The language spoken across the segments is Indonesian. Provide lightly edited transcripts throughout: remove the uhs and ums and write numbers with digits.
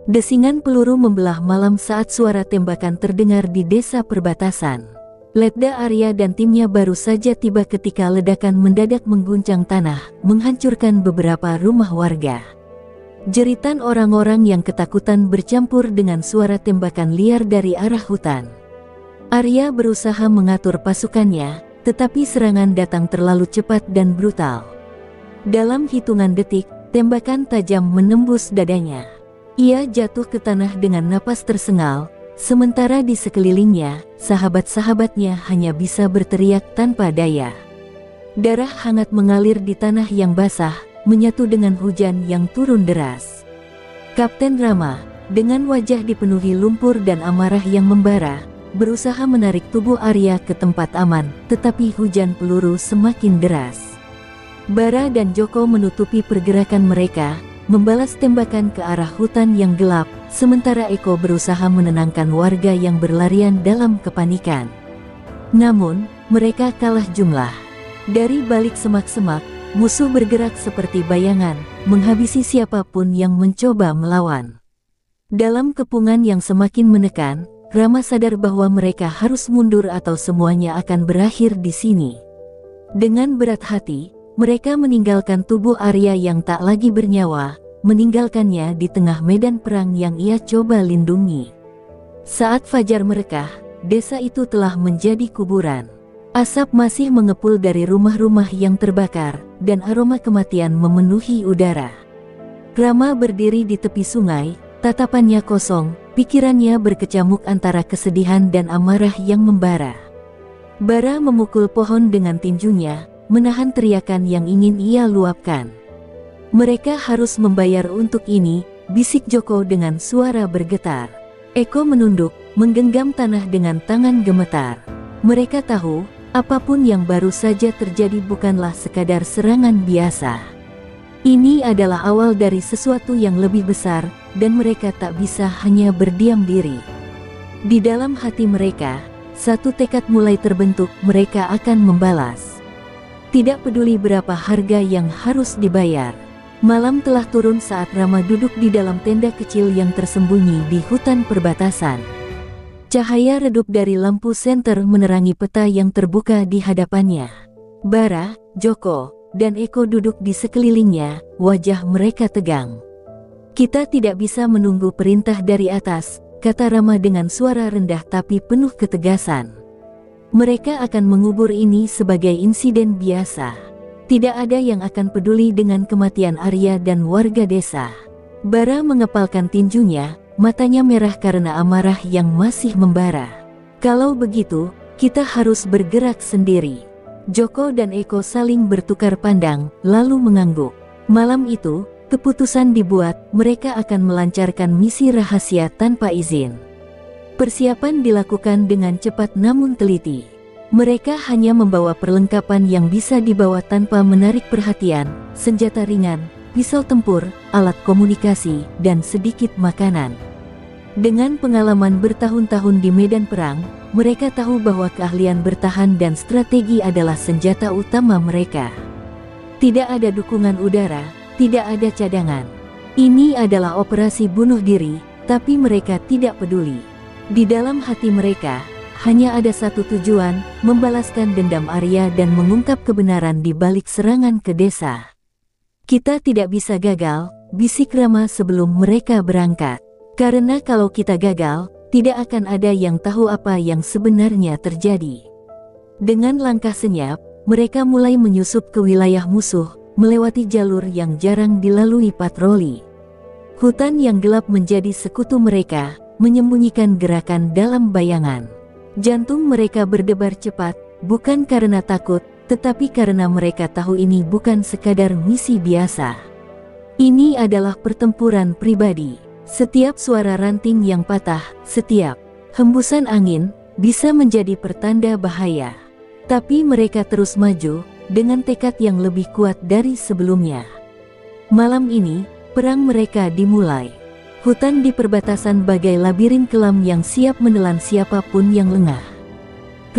Desingan peluru membelah malam saat suara tembakan terdengar di desa perbatasan. Letda Arya dan timnya baru saja tiba ketika ledakan mendadak mengguncang tanah, menghancurkan beberapa rumah warga. Jeritan orang-orang yang ketakutan bercampur dengan suara tembakan liar dari arah hutan. Arya berusaha mengatur pasukannya, tetapi serangan datang terlalu cepat dan brutal. Dalam hitungan detik, tembakan tajam menembus dadanya. Ia jatuh ke tanah dengan napas tersengal, sementara di sekelilingnya, sahabat-sahabatnya hanya bisa berteriak tanpa daya. Darah hangat mengalir di tanah yang basah, menyatu dengan hujan yang turun deras. Kapten Rama, dengan wajah dipenuhi lumpur dan amarah yang membara, berusaha menarik tubuh Arya ke tempat aman, tetapi hujan peluru semakin deras. Bara dan Joko menutupi pergerakan mereka, membalas tembakan ke arah hutan yang gelap, sementara Eko berusaha menenangkan warga yang berlarian dalam kepanikan. Namun, mereka kalah jumlah. Dari balik semak-semak, musuh bergerak seperti bayangan, menghabisi siapapun yang mencoba melawan. Dalam kepungan yang semakin menekan, Rama sadar bahwa mereka harus mundur atau semuanya akan berakhir di sini. Dengan berat hati, mereka meninggalkan tubuh Arya yang tak lagi bernyawa, meninggalkannya di tengah medan perang yang ia coba lindungi. Saat fajar merekah, desa itu telah menjadi kuburan. Asap masih mengepul dari rumah-rumah yang terbakar, dan aroma kematian memenuhi udara. Rama berdiri di tepi sungai, tatapannya kosong, pikirannya berkecamuk antara kesedihan dan amarah yang membara. Bara memukul pohon dengan tinjunya, menahan teriakan yang ingin ia luapkan. Mereka harus membayar untuk ini, bisik Joko dengan suara bergetar. Eko menunduk, menggenggam tanah dengan tangan gemetar. Mereka tahu, apapun yang baru saja terjadi bukanlah sekadar serangan biasa. Ini adalah awal dari sesuatu yang lebih besar, dan mereka tak bisa hanya berdiam diri. Di dalam hati mereka, satu tekad mulai terbentuk, mereka akan membalas. Tidak peduli berapa harga yang harus dibayar. Malam telah turun saat Rama duduk di dalam tenda kecil yang tersembunyi di hutan perbatasan. Cahaya redup dari lampu senter menerangi peta yang terbuka di hadapannya. Bara, Joko, dan Eko duduk di sekelilingnya, wajah mereka tegang. "Kita tidak bisa menunggu perintah dari atas," kata Rama dengan suara rendah tapi penuh ketegasan. Mereka akan mengubur ini sebagai insiden biasa. Tidak ada yang akan peduli dengan kematian Arya dan warga desa. Bara mengepalkan tinjunya, matanya merah karena amarah yang masih membara. "Kalau begitu, kita harus bergerak sendiri." Joko dan Eko saling bertukar pandang, lalu mengangguk. Malam itu, keputusan dibuat, mereka akan melancarkan misi rahasia tanpa izin. Persiapan dilakukan dengan cepat namun teliti. Mereka hanya membawa perlengkapan yang bisa dibawa tanpa menarik perhatian, senjata ringan, pisau tempur, alat komunikasi, dan sedikit makanan. Dengan pengalaman bertahun-tahun di medan perang, mereka tahu bahwa keahlian bertahan dan strategi adalah senjata utama mereka. Tidak ada dukungan udara, tidak ada cadangan. Ini adalah operasi bunuh diri, tapi mereka tidak peduli. Di dalam hati mereka, hanya ada satu tujuan, membalaskan dendam Arya dan mengungkap kebenaran di balik serangan ke desa. "Kita tidak bisa gagal," bisik Rama sebelum mereka berangkat. "Karena kalau kita gagal, tidak akan ada yang tahu apa yang sebenarnya terjadi." Dengan langkah senyap, mereka mulai menyusup ke wilayah musuh, melewati jalur yang jarang dilalui patroli. Hutan yang gelap menjadi sekutu mereka, menyembunyikan gerakan dalam bayangan. Jantung mereka berdebar cepat, bukan karena takut, tetapi karena mereka tahu ini bukan sekadar misi biasa. Ini adalah pertempuran pribadi. Setiap suara ranting yang patah, setiap hembusan angin, bisa menjadi pertanda bahaya. Tapi mereka terus maju, dengan tekad yang lebih kuat dari sebelumnya. Malam ini, perang mereka dimulai. Hutan di perbatasan bagai labirin kelam yang siap menelan siapapun yang lengah.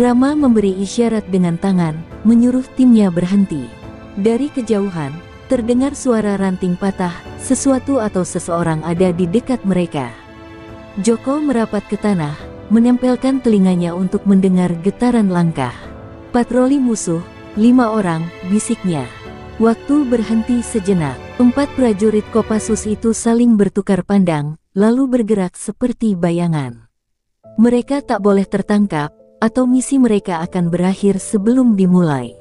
Rama memberi isyarat dengan tangan, menyuruh timnya berhenti. Dari kejauhan, Terdengar suara ranting patah, sesuatu atau seseorang ada di dekat mereka. Joko merapat ke tanah, menempelkan telinganya untuk mendengar getaran langkah. Patroli musuh, 5 orang, bisiknya. Waktu berhenti sejenak. 4 prajurit Kopassus itu saling bertukar pandang, lalu bergerak seperti bayangan. Mereka tak boleh tertangkap, atau misi mereka akan berakhir sebelum dimulai.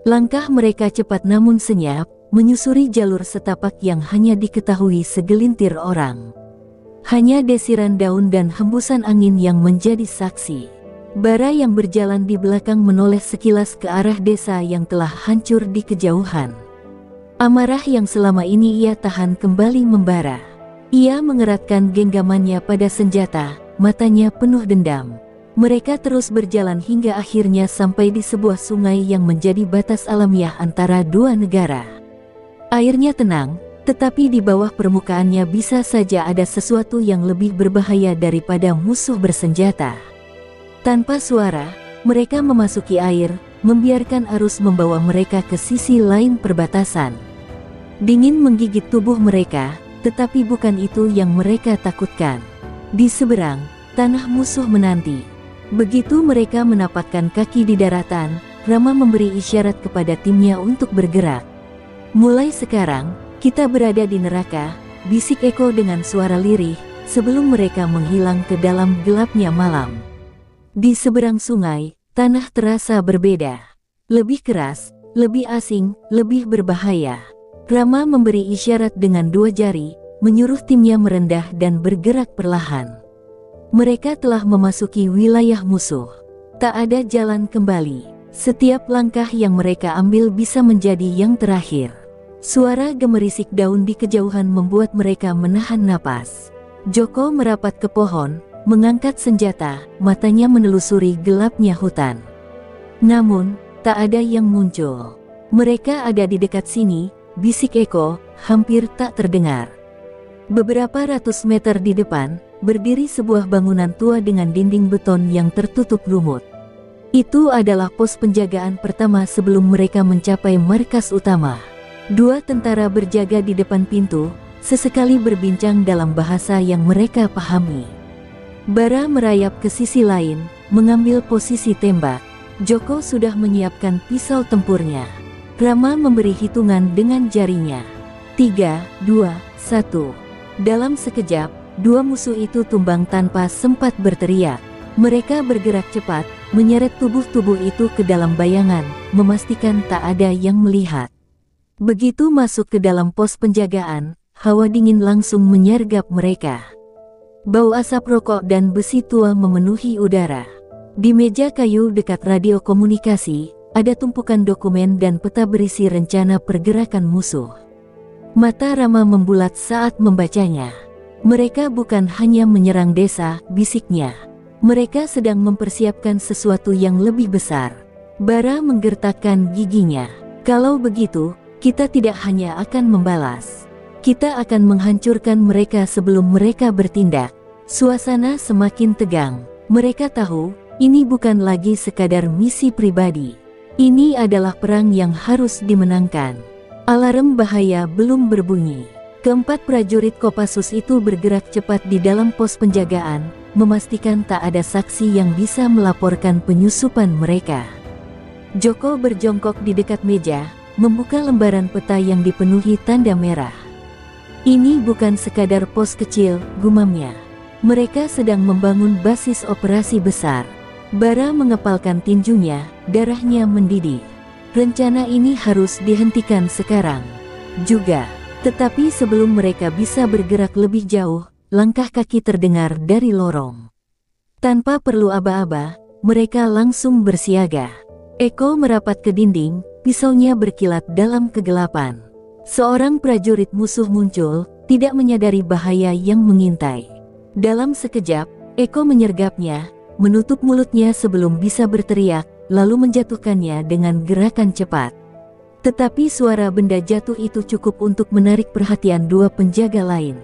Langkah mereka cepat namun senyap, menyusuri jalur setapak yang hanya diketahui segelintir orang. Hanya desiran daun dan hembusan angin yang menjadi saksi. Bara yang berjalan di belakang menoleh sekilas ke arah desa yang telah hancur di kejauhan. Amarah yang selama ini ia tahan kembali membara. Ia mengeratkan genggamannya pada senjata, matanya penuh dendam. Mereka terus berjalan hingga akhirnya sampai di sebuah sungai yang menjadi batas alamiah antara dua negara. Airnya tenang, tetapi di bawah permukaannya bisa saja ada sesuatu yang lebih berbahaya daripada musuh bersenjata. Tanpa suara, mereka memasuki air, membiarkan arus membawa mereka ke sisi lain perbatasan. Dingin menggigit tubuh mereka, tetapi bukan itu yang mereka takutkan. Di seberang, tanah musuh menanti. Begitu mereka menapakkan kaki di daratan, Rama memberi isyarat kepada timnya untuk bergerak. "Mulai sekarang, kita berada di neraka," bisik Eko dengan suara lirih, sebelum mereka menghilang ke dalam gelapnya malam. Di seberang sungai, tanah terasa berbeda. Lebih keras, lebih asing, lebih berbahaya. Rama memberi isyarat dengan 2 jari, menyuruh timnya merendah dan bergerak perlahan. Mereka telah memasuki wilayah musuh. Tak ada jalan kembali. Setiap langkah yang mereka ambil bisa menjadi yang terakhir. Suara gemerisik daun di kejauhan membuat mereka menahan napas. Joko merapat ke pohon, mengangkat senjata, matanya menelusuri gelapnya hutan. Namun, tak ada yang muncul. "Mereka ada di dekat sini," bisik Eko, hampir tak terdengar. Beberapa ratus meter di depan, berdiri sebuah bangunan tua dengan dinding beton yang tertutup lumut. Itu adalah pos penjagaan pertama sebelum mereka mencapai markas utama. 2 tentara berjaga di depan pintu, sesekali berbincang dalam bahasa yang mereka pahami. Bara merayap ke sisi lain, mengambil posisi tembak. Joko sudah menyiapkan pisau tempurnya. Rama memberi hitungan dengan jarinya. 3, 2, 1. Dalam sekejap, 2 musuh itu tumbang tanpa sempat berteriak. Mereka bergerak cepat, menyeret tubuh-tubuh itu ke dalam bayangan, memastikan tak ada yang melihat. Begitu masuk ke dalam pos penjagaan, hawa dingin langsung menyergap mereka. Bau asap rokok dan besi tua memenuhi udara. Di meja kayu dekat radio komunikasi, ada tumpukan dokumen dan peta berisi rencana pergerakan musuh. Mata Rama membulat saat membacanya. "Mereka bukan hanya menyerang desa," bisiknya. "Mereka sedang mempersiapkan sesuatu yang lebih besar." Bara menggertakkan giginya. "Kalau begitu, kita tidak hanya akan membalas. Kita akan menghancurkan mereka sebelum mereka bertindak." Suasana semakin tegang. Mereka tahu, ini bukan lagi sekadar misi pribadi. Ini adalah perang yang harus dimenangkan. Alarm bahaya belum berbunyi. Keempat prajurit Kopassus itu bergerak cepat di dalam pos penjagaan, memastikan tak ada saksi yang bisa melaporkan penyusupan mereka. Joko berjongkok di dekat meja, membuka lembaran peta yang dipenuhi tanda merah. "Ini bukan sekadar pos kecil," gumamnya. "Mereka sedang membangun basis operasi besar." Bara mengepalkan tinjunya, darahnya mendidih. Rencana ini harus dihentikan sekarang juga. Tetapi sebelum mereka bisa bergerak lebih jauh, langkah kaki terdengar dari lorong. Tanpa perlu aba-aba, mereka langsung bersiaga. Eko merapat ke dinding, pisaunya berkilat dalam kegelapan. Seorang prajurit musuh muncul, tidak menyadari bahaya yang mengintai. Dalam sekejap, Eko menyergapnya, menutup mulutnya sebelum bisa berteriak, lalu menjatuhkannya dengan gerakan cepat. Tetapi suara benda jatuh itu cukup untuk menarik perhatian 2 penjaga lain.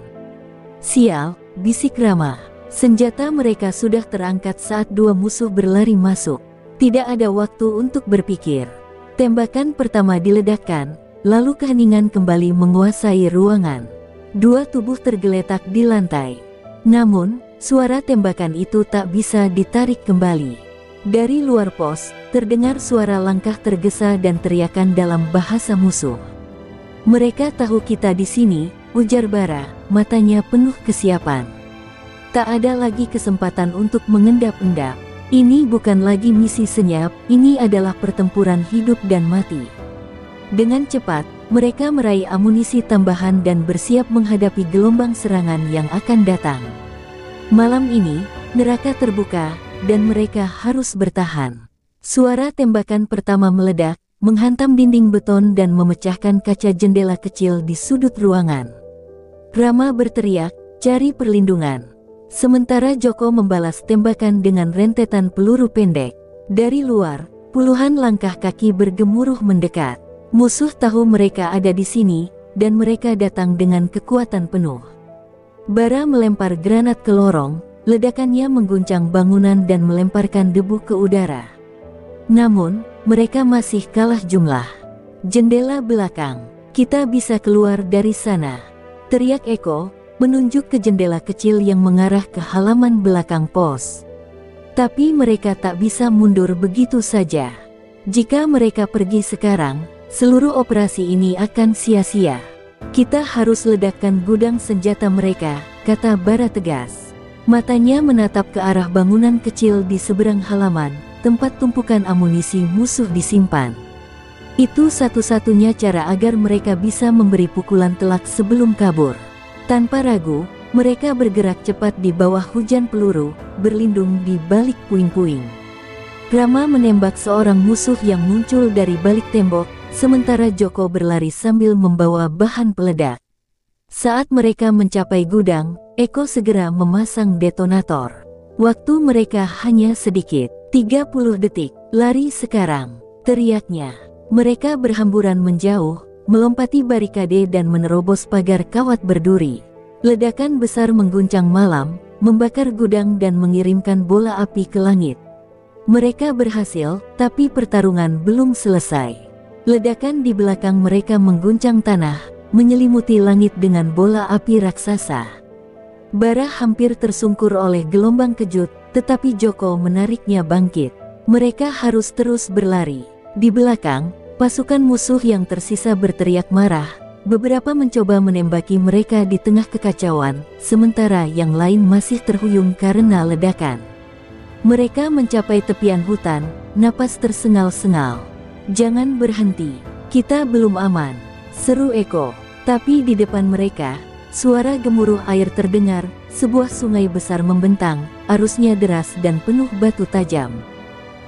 "Sial," bisik Rama. Senjata mereka sudah terangkat saat 2 musuh berlari masuk. Tidak ada waktu untuk berpikir. Tembakan pertama diledakkan, lalu keheningan kembali menguasai ruangan. Dua tubuh tergeletak di lantai. Namun, suara tembakan itu tak bisa ditarik kembali. Dari luar pos, terdengar suara langkah tergesa dan teriakan dalam bahasa musuh. "Mereka tahu kita di sini," ujar Bara, matanya penuh kesiapan. Tak ada lagi kesempatan untuk mengendap-endap. Ini bukan lagi misi senyap, ini adalah pertempuran hidup dan mati. Dengan cepat, mereka meraih amunisi tambahan dan bersiap menghadapi gelombang serangan yang akan datang. Malam ini, neraka terbuka, dan mereka harus bertahan. Suara tembakan pertama meledak, menghantam dinding beton dan memecahkan kaca jendela kecil di sudut ruangan. Rama berteriak, "Cari perlindungan!" Sementara Joko membalas tembakan dengan rentetan peluru pendek. Dari luar, puluhan langkah kaki bergemuruh mendekat. Musuh tahu mereka ada di sini, dan mereka datang dengan kekuatan penuh. Bara melempar granat ke lorong, ledakannya mengguncang bangunan dan melemparkan debu ke udara. Namun, mereka masih kalah jumlah. "Jendela belakang, kita bisa keluar dari sana," teriak Eko, menunjuk ke jendela kecil yang mengarah ke halaman belakang pos. Tapi mereka tak bisa mundur begitu saja. Jika mereka pergi sekarang, seluruh operasi ini akan sia-sia. "Kita harus ledakkan gudang senjata mereka," kata Bara tegas. Matanya menatap ke arah bangunan kecil di seberang halaman, tempat tumpukan amunisi musuh disimpan. Itu satu-satunya cara agar mereka bisa memberi pukulan telak sebelum kabur. Tanpa ragu, mereka bergerak cepat di bawah hujan peluru, berlindung di balik puing-puing. Rama menembak seorang musuh yang muncul dari balik tembok, sementara Joko berlari sambil membawa bahan peledak. Saat mereka mencapai gudang, Eko segera memasang detonator. Waktu mereka hanya sedikit, 30 detik. "Lari sekarang!" teriaknya. Mereka berhamburan menjauh, melompati barikade dan menerobos pagar kawat berduri. Ledakan besar mengguncang malam, membakar gudang dan mengirimkan bola api ke langit. Mereka berhasil, tapi pertarungan belum selesai. Ledakan di belakang mereka mengguncang tanah, menyelimuti langit dengan bola api raksasa. Bara hampir tersungkur oleh gelombang kejut, tetapi Joko menariknya bangkit. Mereka harus terus berlari. Di belakang, pasukan musuh yang tersisa berteriak marah. Beberapa mencoba menembaki mereka di tengah kekacauan, sementara yang lain masih terhuyung karena ledakan. Mereka mencapai tepian hutan, napas tersengal-sengal. "Jangan berhenti, kita belum aman," seru Eko. Tapi di depan mereka, suara gemuruh air terdengar, sebuah sungai besar membentang, arusnya deras dan penuh batu tajam.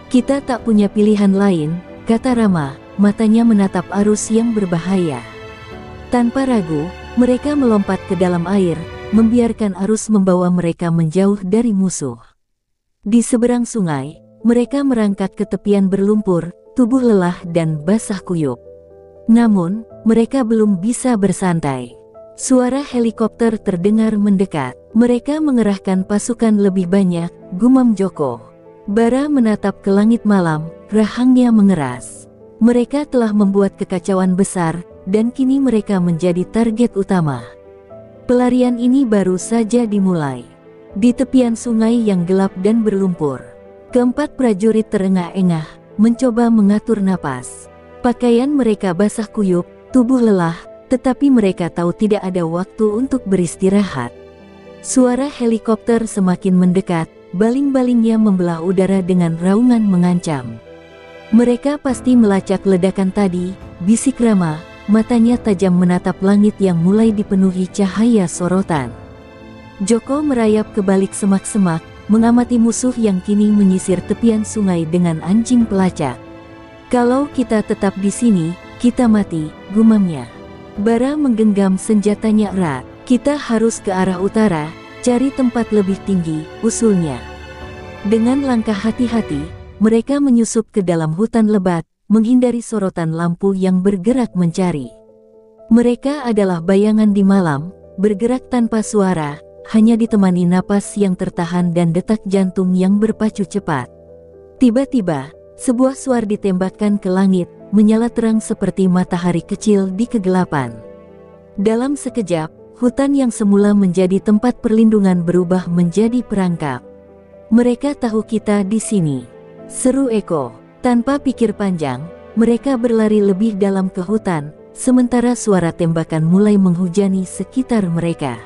"Kita tak punya pilihan lain," kata Rama, matanya menatap arus yang berbahaya. Tanpa ragu, mereka melompat ke dalam air, membiarkan arus membawa mereka menjauh dari musuh. Di seberang sungai, mereka merangkak ke tepian berlumpur, tubuh lelah dan basah kuyup. Namun, mereka belum bisa bersantai. Suara helikopter terdengar mendekat. "Mereka mengerahkan pasukan lebih banyak," gumam Joko. Bara menatap ke langit malam, rahangnya mengeras. Mereka telah membuat kekacauan besar, dan kini mereka menjadi target utama. Pelarian ini baru saja dimulai. Di tepian sungai yang gelap dan berlumpur, keempat prajurit terengah-engah, mencoba mengatur napas. Pakaian mereka basah kuyup, tubuh lelah, tetapi mereka tahu tidak ada waktu untuk beristirahat. Suara helikopter semakin mendekat, baling-balingnya membelah udara dengan raungan mengancam. "Mereka pasti melacak ledakan tadi," bisik Rama, matanya tajam menatap langit yang mulai dipenuhi cahaya sorotan. Joko merayap ke balik semak-semak, mengamati musuh yang kini menyisir tepian sungai dengan anjing pelacak. "Kalau kita tetap di sini, kita mati," gumamnya. Bara menggenggam senjatanya erat. "Kita harus ke arah utara, cari tempat lebih tinggi," usulnya. Dengan langkah hati-hati, mereka menyusup ke dalam hutan lebat, menghindari sorotan lampu yang bergerak mencari. Mereka adalah bayangan di malam, bergerak tanpa suara, hanya ditemani napas yang tertahan dan detak jantung yang berpacu cepat. Tiba-tiba, sebuah suar ditembakkan ke langit, menyala terang seperti matahari kecil di kegelapan. Dalam sekejap, hutan yang semula menjadi tempat perlindungan berubah menjadi perangkap. "Mereka tahu kita di sini," seru Eko. Tanpa pikir panjang, mereka berlari lebih dalam ke hutan, sementara suara tembakan mulai menghujani sekitar mereka.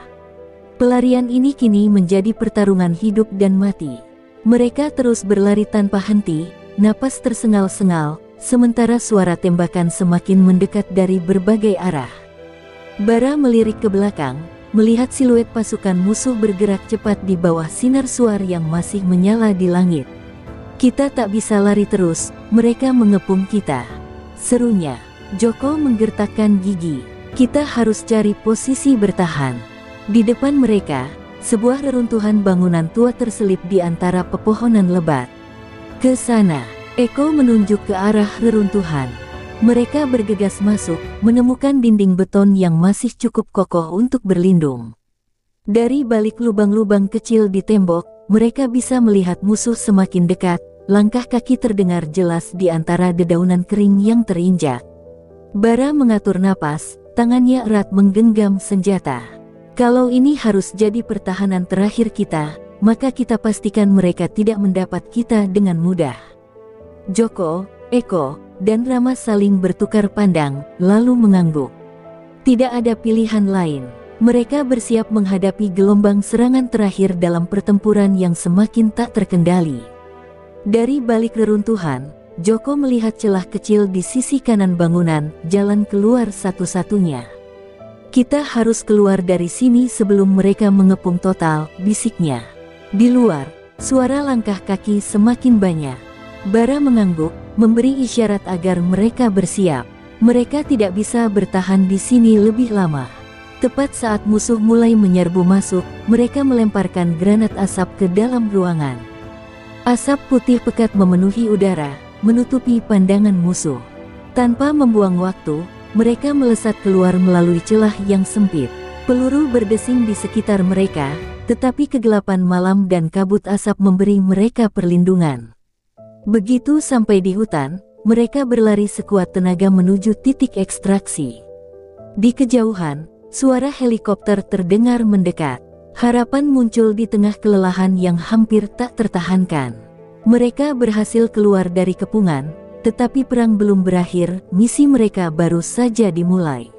Pelarian ini kini menjadi pertarungan hidup dan mati. Mereka terus berlari tanpa henti, napas tersengal-sengal, sementara suara tembakan semakin mendekat dari berbagai arah. Bara melirik ke belakang, melihat siluet pasukan musuh bergerak cepat di bawah sinar suar yang masih menyala di langit. "Kita tak bisa lari terus, mereka mengepung kita," serunya. Joko menggertakkan gigi. "Kita harus cari posisi bertahan." Di depan mereka, sebuah reruntuhan bangunan tua terselip di antara pepohonan lebat. "Ke sana," Eko menunjuk ke arah reruntuhan. Mereka bergegas masuk, menemukan dinding beton yang masih cukup kokoh untuk berlindung. Dari balik lubang-lubang kecil di tembok, mereka bisa melihat musuh semakin dekat. Langkah kaki terdengar jelas di antara dedaunan kering yang terinjak. Bara mengatur napas, tangannya erat menggenggam senjata. "Kalau ini harus jadi pertahanan terakhir kita, maka kita pastikan mereka tidak mendapat kita dengan mudah." Joko, Eko, dan Rama saling bertukar pandang, lalu mengangguk. Tidak ada pilihan lain. Mereka bersiap menghadapi gelombang serangan terakhir dalam pertempuran yang semakin tak terkendali. Dari balik reruntuhan, Joko melihat celah kecil di sisi kanan bangunan, jalan keluar satu-satunya. "Kita harus keluar dari sini sebelum mereka mengepung total," bisiknya. Di luar, suara langkah kaki semakin banyak. Bara mengangguk, memberi isyarat agar mereka bersiap. Mereka tidak bisa bertahan di sini lebih lama. Tepat saat musuh mulai menyerbu masuk, mereka melemparkan granat asap ke dalam ruangan. Asap putih pekat memenuhi udara, menutupi pandangan musuh. Tanpa membuang waktu, mereka melesat keluar melalui celah yang sempit. Peluru berdesing di sekitar mereka, tetapi kegelapan malam dan kabut asap memberi mereka perlindungan. Begitu sampai di hutan, mereka berlari sekuat tenaga menuju titik ekstraksi. Di kejauhan, suara helikopter terdengar mendekat. Harapan muncul di tengah kelelahan yang hampir tak tertahankan. Mereka berhasil keluar dari kepungan, tetapi perang belum berakhir, misi mereka baru saja dimulai.